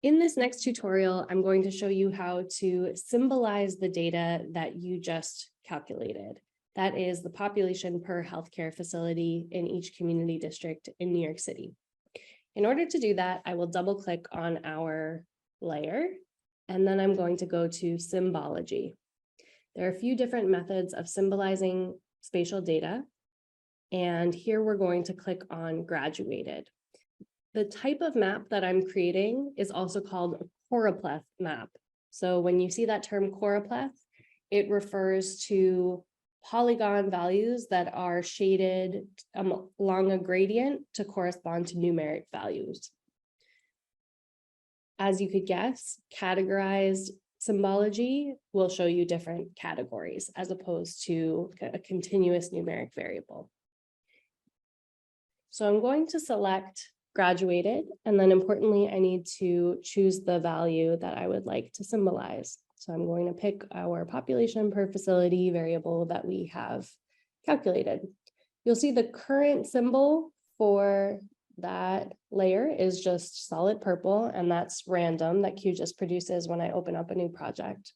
In this next tutorial, I'm going to show you how to symbolize the data that you just calculated. That is the population per healthcare facility in each community district in New York City. In order to do that, I will double click on our layer, and then I'm going to go to Symbology. There are a few different methods of symbolizing spatial data, and here we're going to click on Graduated. The type of map that I'm creating is also called a choropleth map. So when you see that term choropleth, it refers to polygon values that are shaded along a gradient to correspond to numeric values. As you could guess, categorized symbology will show you different categories as opposed to a continuous numeric variable. So I'm going to select Graduated, and then importantly, I need to choose the value that I would like to symbolize. So I'm going to pick our population per facility variable that we have calculated. You'll see the current symbol for that layer is just solid purple, and that's random that Q just produces when I open up a new project.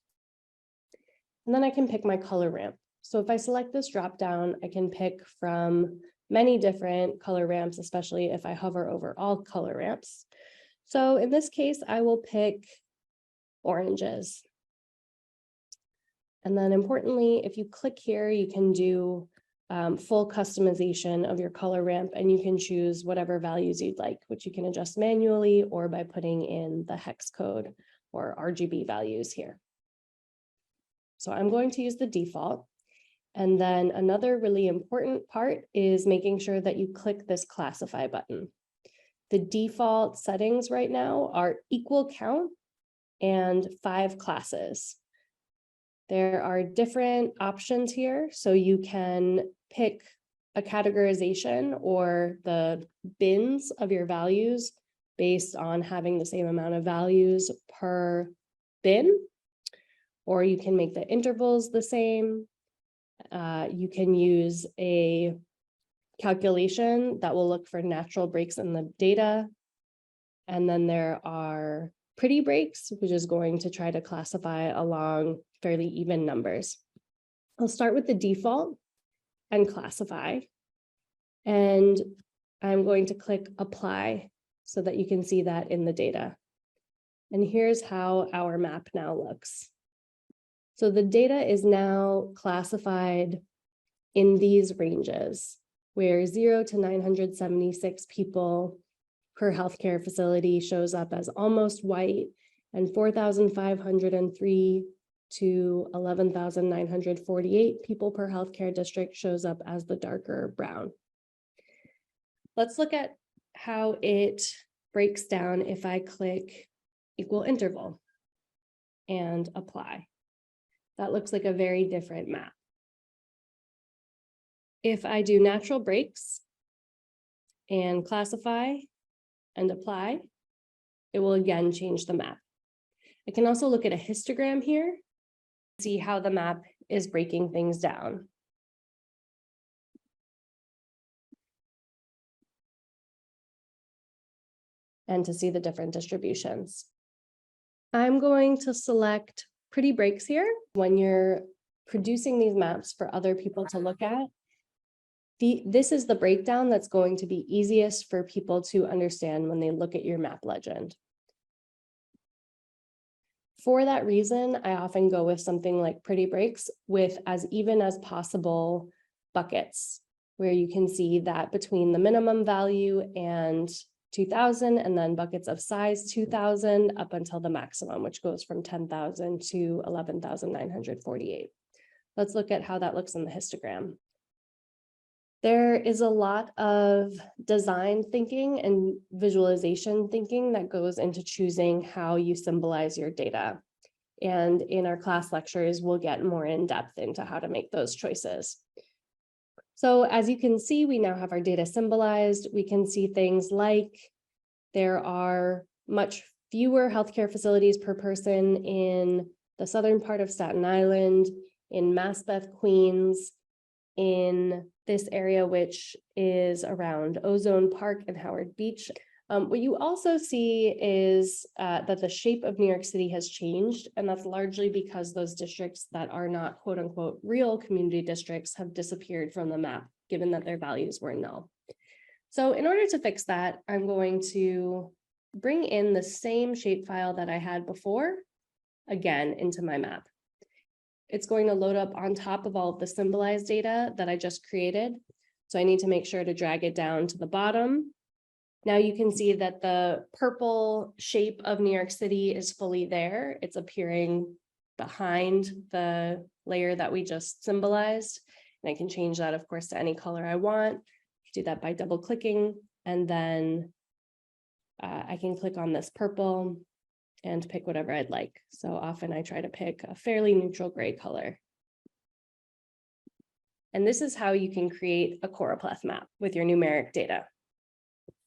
And then I can pick my color ramp. So if I select this drop down, I can pick from many different color ramps, especially if I hover over all color ramps. So in this case, I will pick oranges. And then importantly, if you click here, you can do full customization of your color ramp, and you can choose whatever values you'd like, which you can adjust manually or by putting in the hex code or RGB values here. So I'm going to use the default. And then another really important part is making sure that you click this classify button. The default settings right now are equal count and 5 classes. There are different options here, so you can pick a categorization or the bins of your values based on having the same amount of values per bin, or you can make the intervals the same. You can use a calculation that will look for natural breaks in the data. And then there are pretty breaks, which is going to try to classify along fairly even numbers. I'll start with the default and classify. And I'm going to click apply so that you can see that in the data. And here's how our map now looks. So the data is now classified in these ranges, where 0 to 976 people per healthcare facility shows up as almost white, and 4,503 to 11,948 people per healthcare district shows up as the darker brown. Let's look at how it breaks down if I click equal interval and apply. That looks like a very different map. If I do natural breaks and classify and apply, it will again change the map. I can also look at a histogram here, see how the map is breaking things down. And to see the different distributions. I'm going to select pretty breaks here. When you're producing these maps for other people to look at, this is the breakdown that's going to be easiest for people to understand when they look at your map legend. For that reason, I often go with something like pretty breaks with as even as possible buckets, where you can see that between the minimum value and 2,000, and then buckets of size 2,000 up until the maximum, which goes from 10,000 to 11,948. Let's look at how that looks in the histogram. There is a lot of design thinking and visualization thinking that goes into choosing how you symbolize your data. And in our class lectures, we'll get more in depth into how to make those choices. So as you can see, we now have our data symbolized. We can see things like there are much fewer healthcare facilities per person in the southern part of Staten Island, in Maspeth, Queens, in this area, which is around Ozone Park and Howard Beach. What you also see is that the shape of New York City has changed, and that's largely because those districts that are not quote unquote real community districts have disappeared from the map, given that their values were null. So in order to fix that, I'm going to bring in the same shapefile that I had before, again, into my map. It's going to load up on top of all of the symbolized data that I just created. So I need to make sure to drag it down to the bottom. Now you can see that the purple shape of New York City is fully there. It's appearing behind the layer that we just symbolized. And I can change that, of course, to any color I want. Do that by double clicking, and then I can click on this purple and pick whatever I'd like. So often I try to pick a fairly neutral gray color. And this is how you can create a choropleth map with your numeric data.